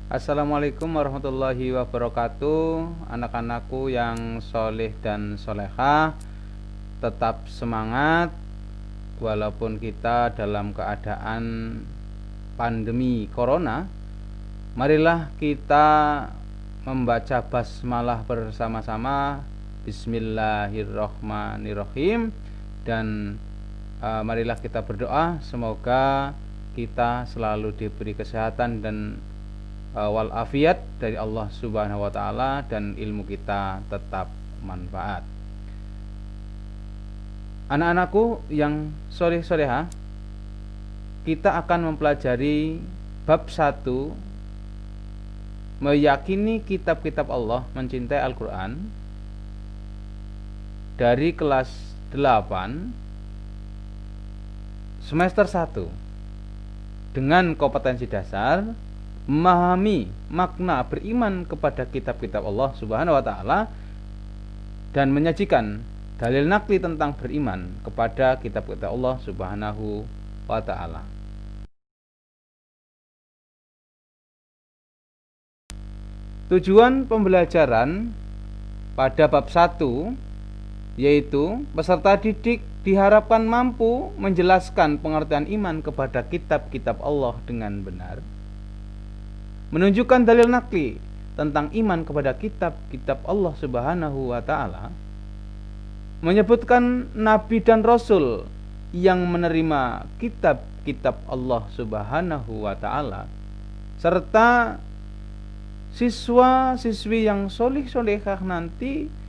Assalamualaikum warahmatullahi wabarakatuh. Anak-anakku yang soleh dan solehah, tetap semangat walaupun kita dalam keadaan pandemi corona. Marilah kita membaca basmalah bersama-sama. Bismillahirrahmanirrahim. Dan marilah kita berdoa semoga kita selalu diberi kesehatan dan walafiat dari Allah Subhanahu wa taala dan ilmu kita tetap manfaat. Anak-anakku yang soleh-solehah, kita akan mempelajari bab 1, meyakini kitab-kitab Allah, mencintai Al-Quran, dari kelas 8 semester 1 dengan kompetensi dasar memahami makna beriman kepada kitab-kitab Allah Subhanahu wa taala dan menyajikan dalil nakli tentang beriman kepada kitab-kitab Allah Subhanahu wa taala. Tujuan pembelajaran pada bab 1 yaitu peserta didik diharapkan mampu menjelaskan pengertian iman kepada kitab-kitab Allah dengan benar, menunjukkan dalil nakli tentang iman kepada kitab-kitab Allah Subhanahu wa taala, menyebutkan nabi dan rasul yang menerima kitab-kitab Allah Subhanahu wa taala, serta siswa-siswi yang soleh-solehah nanti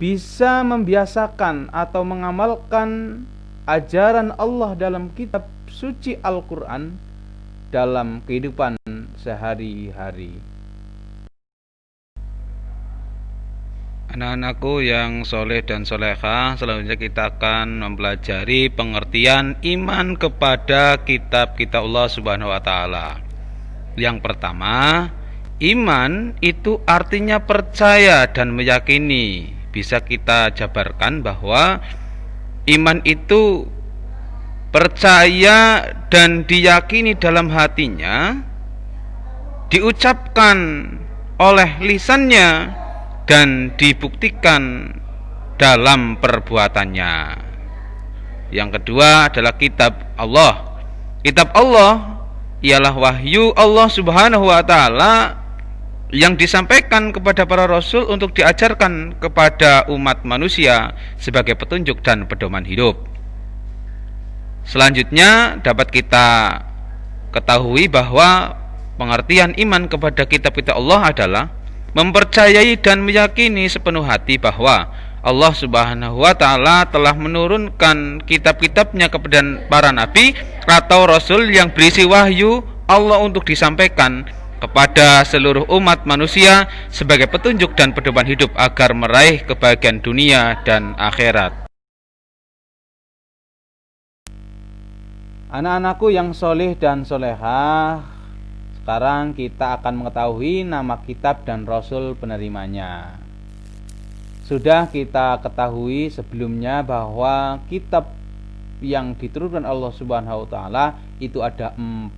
bisa membiasakan atau mengamalkan ajaran Allah dalam kitab suci Al-Quran dalam kehidupan sehari-hari. Anak-anakku yang soleh dan solehah, selanjutnya kita akan mempelajari pengertian iman kepada kitab-kitab Allah Subhanahu wa taala. Yang pertama, iman itu artinya percaya dan meyakini. Bisa kita jabarkan bahwa iman itu percaya dan diyakini dalam hatinya, diucapkan oleh lisannya, dan dibuktikan dalam perbuatannya. Yang kedua adalah kitab Allah. Kitab Allah ialah wahyu Allah Subhanahu wa taala yang disampaikan kepada para rasul untuk diajarkan kepada umat manusia sebagai petunjuk dan pedoman hidup. Selanjutnya dapat kita ketahui bahwa pengertian iman kepada kitab-kitab Allah adalah mempercayai dan meyakini sepenuh hati bahwa Allah Subhanahu wa taala telah menurunkan kitab-kitabnya kepada para nabi atau rasul yang berisi wahyu Allah untuk disampaikan kepada seluruh umat manusia sebagai petunjuk dan pedoman hidup agar meraih kebahagiaan dunia dan akhirat. Anak-anakku yang soleh dan solehah, sekarang kita akan mengetahui nama kitab dan rasul penerimanya. Sudah kita ketahui sebelumnya bahwa kitab yang diturunkan Allah Subhanahu wa taala itu ada 4.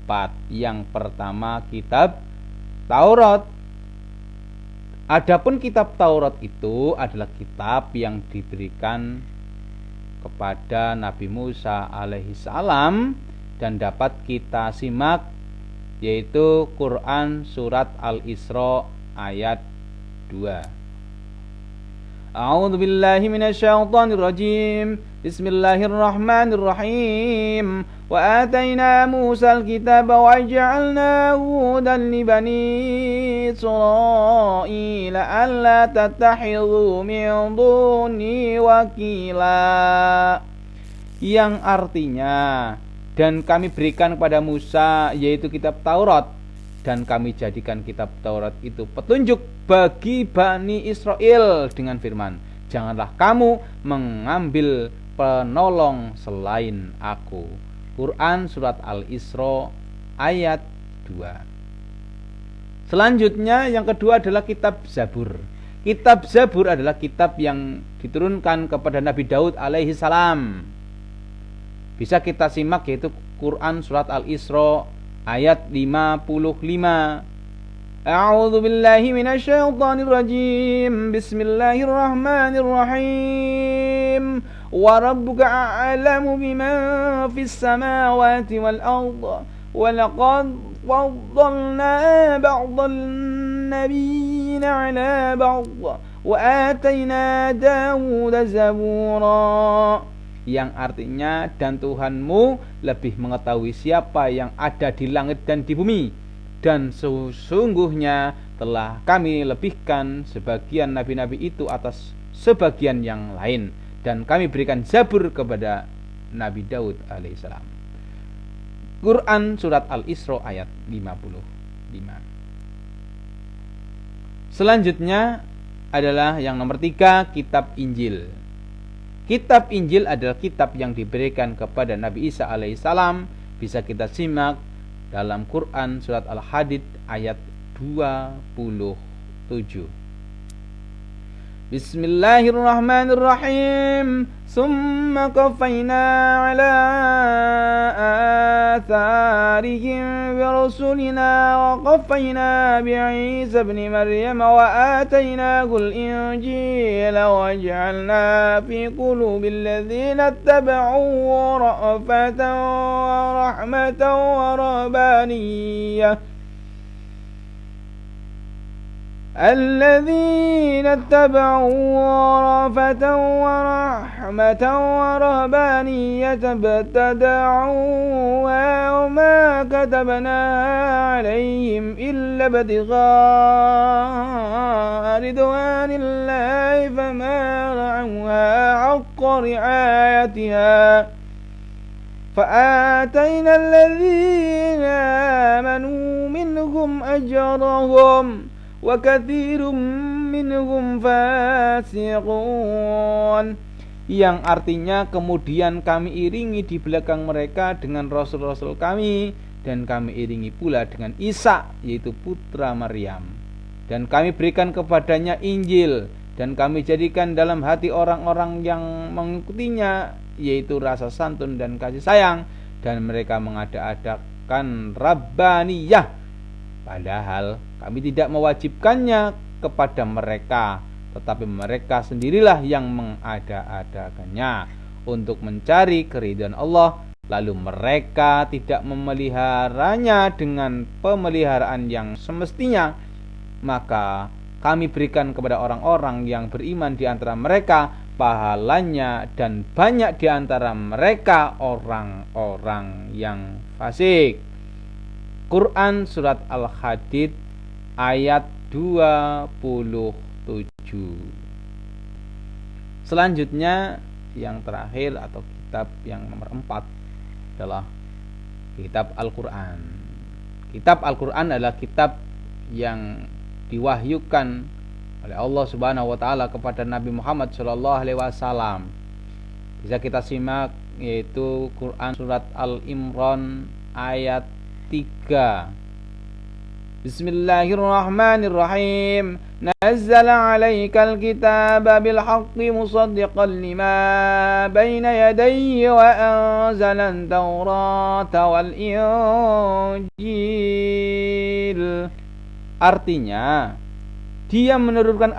Yang pertama kitab Taurat. Adapun kitab Taurat itu adalah kitab yang diberikan kepada Nabi Musa alaihi salam dan dapat kita simak, yaitu Quran surat Al-Isra ayat 2. A'udzu billahi minasyaitonir rajim. Bismillahirrahmanirrahim. Wa ataina Musal kitaba wa ja'alnahu hudan li bani Israil alla tattakhidhu min duni wakila. Yang artinya, dan kami berikan kepada Musa yaitu kitab Taurat, dan kami jadikan kitab Taurat itu petunjuk bagi Bani Israel dengan firman, janganlah kamu mengambil penolong selain aku. Quran surat Al-Isra ayat 2. Selanjutnya yang kedua adalah kitab Zabur. Kitab Zabur adalah kitab yang diturunkan kepada Nabi Daud alaihi salam. Bisa kita simak, yaitu Quran surat Al-Isra ayat 55 أعوذ بالله من الشيطان الرجيم بسم الله الرحمن الرحيم وربك أعلم بمن في السماوات والأرض ولقد فضلنا بعض النبيين على بعض وآتينا داود زبورا, yang artinya dan Tuhanmu lebih mengetahui siapa yang ada di langit dan di bumi, dan sesungguhnya telah kami lebihkan sebagian nabi-nabi itu atas sebagian yang lain, dan kami berikan Zabur kepada Nabi Daud alaihissalam. Quran surat Al-Isra ayat 55. Selanjutnya adalah yang nomor 3, kitab Injil. Kitab Injil adalah kitab yang diberikan kepada Nabi Isa alaihissalam. Bisa kita simak dalam Quran surat Al-Hadid ayat 27. Bismillahirrahmanirrahim. Summa qafayna ala atharihim bi rasulina wa qafayna bi Isa ibn Maryam wa atainahul injila wa ja'alna fi qulubil ladzina ittaba'u ra'fatan wa rahmatan wa rabbaniyah الذين اتبعوا رأفة ورحمة ورهبانية ابتدعوها وما كتبنا عليهم إلا ابتغاء رضوان الله فما رعوها حق رعايتها فآتينا الذين آمنوا منهم أجرهم وَكَثِيرٌ مِّنْهُمْ فَاسِقُونَ, yang artinya kemudian kami iringi di belakang mereka dengan rasul-rasul kami, dan kami iringi pula dengan Isa, yaitu putra Maryam, dan kami berikan kepadanya Injil, dan kami jadikan dalam hati orang-orang yang mengikutinya yaitu rasa santun dan kasih sayang, dan mereka mengada-adakan Rabbaniyah, padahal kami tidak mewajibkannya kepada mereka, tetapi mereka sendirilah yang mengada-adakannya untuk mencari keridhaan Allah, lalu mereka tidak memeliharanya dengan pemeliharaan yang semestinya. Maka kami berikan kepada orang-orang yang beriman di antara mereka pahalanya, dan banyak di antara mereka orang-orang yang fasik. Quran surat Al-Hadid ayat 27. Selanjutnya yang terakhir atau kitab yang nomor 4 adalah kitab Al-Quran. Kitab Al-Quran adalah kitab yang diwahyukan oleh Allah Subhanahu wa taala kepada Nabi Muhammad sallallahu alaihi wasallam. Bisa kita simak yaitu Quran surat Al-Imran ayat 3. Bismillahirrahmanirrahim. Nazzala 'alaikal kitaba bil haqqi musaddiqan lima baina yadayhi wa anzalan taurata wal injil. Artinya, Dia menurunkan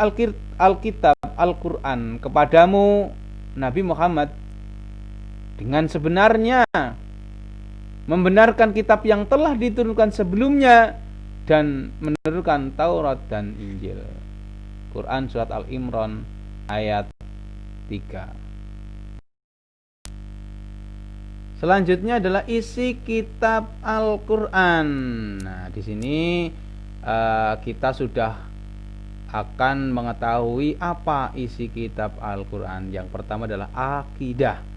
Alkitab Al-Quran kepadamu Nabi Muhammad dengan sebenarnya, membenarkan kitab yang telah diturunkan sebelumnya, dan menurunkan Taurat dan Injil. Quran surat Al-Imran ayat 3. Selanjutnya adalah isi kitab Al-Quran. Nah, di sini kita sudah akan mengetahui apa isi kitab Al-Quran. Yang pertama adalah akidah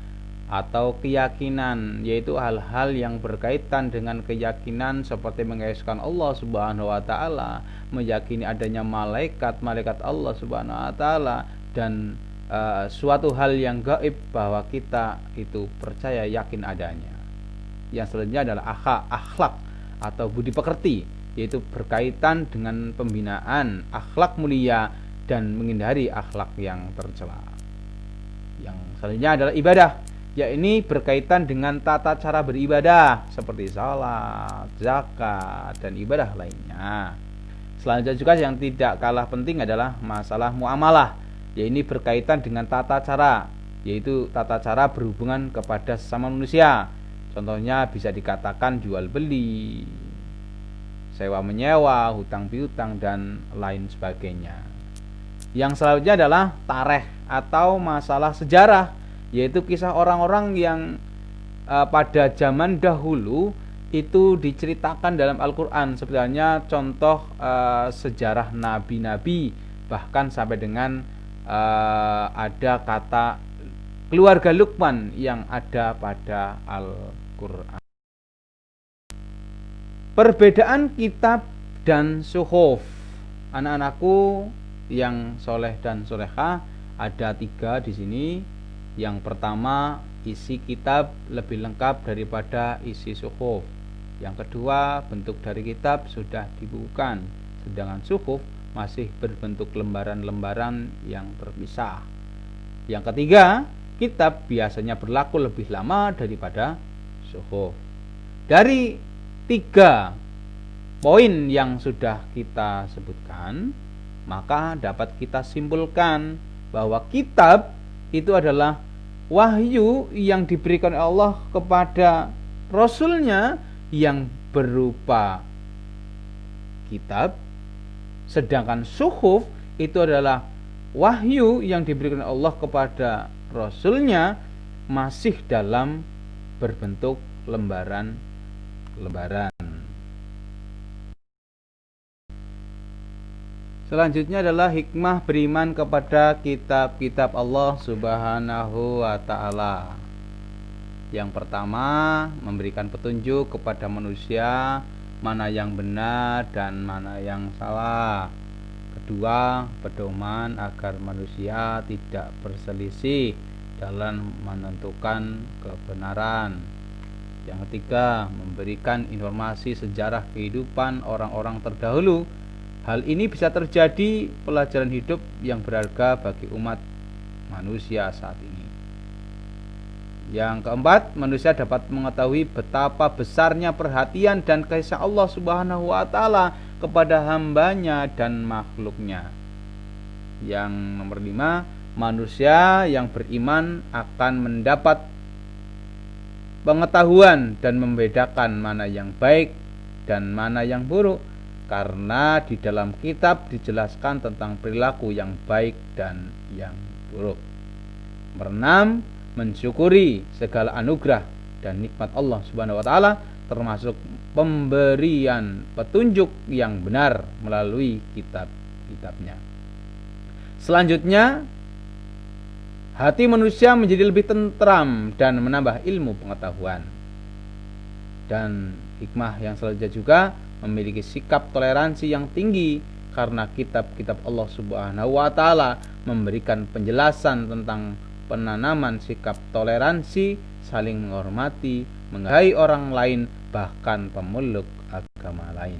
atau keyakinan, yaitu hal-hal yang berkaitan dengan keyakinan seperti mengesahkan Allah Subhanahu wa taala, meyakini adanya malaikat Allah Subhanahu wa taala, dan suatu hal yang gaib bahwa kita itu percaya yakin adanya. Yang selanjutnya adalah akhlak atau budi pekerti, yaitu berkaitan dengan pembinaan akhlak mulia dan menghindari akhlak yang tercela. Yang selanjutnya adalah ibadah, yakni berkaitan dengan tata cara beribadah seperti salat, zakat, dan ibadah lainnya. Selanjutnya juga yang tidak kalah penting adalah masalah muamalah. Ya, ini berkaitan dengan tata cara, yaitu tata cara berhubungan kepada sesama manusia. Contohnya bisa dikatakan jual beli, sewa menyewa, hutang piutang, dan lain sebagainya. Yang selanjutnya adalah tarikh atau masalah sejarah, yaitu kisah orang-orang yang pada zaman dahulu itu diceritakan dalam Al-Quran. Sebenarnya contoh sejarah nabi-nabi, bahkan sampai dengan ada kata keluarga Luqman yang ada pada Al-Quran. Perbedaan kitab dan suhuf. Anak-anakku yang soleh dan solehah, ada 3 di sini. Yang pertama, isi kitab lebih lengkap daripada isi suhuf. Yang kedua, bentuk dari kitab sudah dibukukan, sedangkan suhuf masih berbentuk lembaran-lembaran yang terpisah. Yang ketiga, kitab biasanya berlaku lebih lama daripada suhuf. Dari 3 poin yang sudah kita sebutkan, maka dapat kita simpulkan bahwa kitab itu adalah wahyu yang diberikan Allah kepada Rasulnya yang berupa kitab, sedangkan suhuf itu adalah wahyu yang diberikan Allah kepada Rasulnya masih dalam berbentuk lembaran-lembaran. Selanjutnya adalah hikmah beriman kepada kitab-kitab Allah Subhanahu wa ta'ala. Yang pertama, memberikan petunjuk kepada manusia mana yang benar dan mana yang salah. Kedua, pedoman agar manusia tidak berselisih dalam menentukan kebenaran. Yang ketiga, memberikan informasi sejarah kehidupan orang-orang terdahulu. Hal ini bisa terjadi pelajaran hidup yang berharga bagi umat manusia saat ini. Yang keempat, manusia dapat mengetahui betapa besarnya perhatian dan kasih Allah Subhanahu wa ta'ala kepada hambanya dan makhluknya. Yang nomor 5, manusia yang beriman akan mendapat pengetahuan dan membedakan mana yang baik dan mana yang buruk, karena di dalam kitab dijelaskan tentang perilaku yang baik dan yang buruk. Nomor 6, mensyukuri segala anugerah dan nikmat Allah Subhanahu wa ta'ala, termasuk pemberian petunjuk yang benar melalui kitab-kitabnya. Selanjutnya, hati manusia menjadi lebih tentram dan menambah ilmu pengetahuan. Dan hikmah yang selanjutnya juga memiliki sikap toleransi yang tinggi, karena kitab-kitab Allah Subhanahu wa ta'ala memberikan penjelasan tentang penanaman sikap toleransi, saling menghormati, menghargai orang lain, bahkan pemeluk agama lain.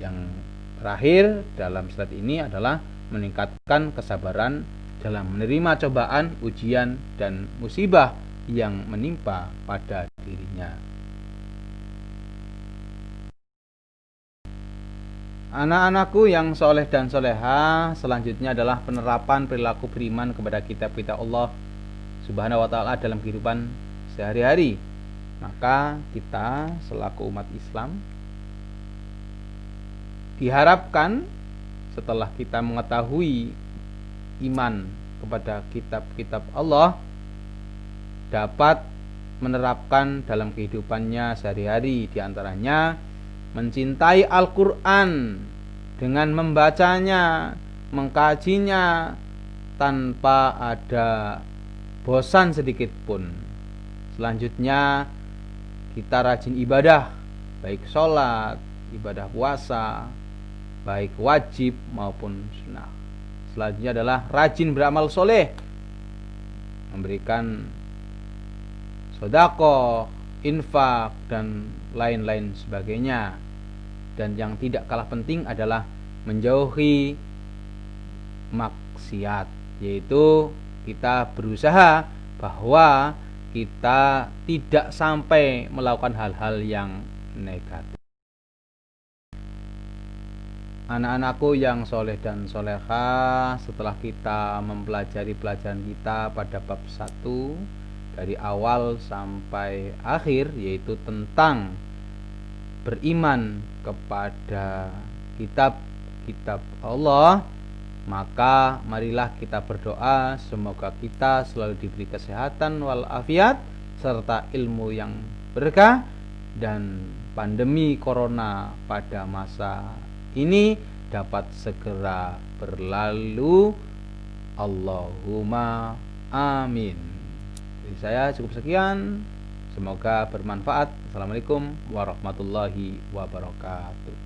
Yang terakhir dalam slide ini adalah meningkatkan kesabaran dalam menerima cobaan, ujian, dan musibah yang menimpa pada dirinya. Anak-anakku yang soleh dan soleha, selanjutnya adalah penerapan perilaku beriman kepada kitab-kitab Allah Subhanahu wa ta'ala dalam kehidupan sehari-hari. Maka kita selaku umat Islam diharapkan setelah kita mengetahui iman kepada kitab-kitab Allah, dapat menerapkan dalam kehidupannya sehari-hari. Di antaranya mencintai Al-Quran dengan membacanya, mengkajinya tanpa ada bosan sedikit pun. Selanjutnya, kita rajin ibadah, baik sholat, ibadah puasa, baik wajib maupun sunnah. Selanjutnya adalah rajin beramal soleh, memberikan sedekah, infak, dan lain-lain sebagainya. Dan yang tidak kalah penting adalah menjauhi maksiat, yaitu kita berusaha bahwa kita tidak sampai melakukan hal-hal yang negatif. anak-anakku yang soleh dan solehah, setelah kita mempelajari pelajaran kita pada bab 1 dari awal sampai akhir, yaitu tentang beriman kepada kitab Allah, maka marilah kita berdoa semoga kita selalu diberi kesehatan walafiat serta ilmu yang berkah, dan pandemi corona pada masa ini dapat segera berlalu. Allahumma amin. Jadi saya cukup sekian, semoga bermanfaat. Assalamualaikum warahmatullahi wabarakatuh.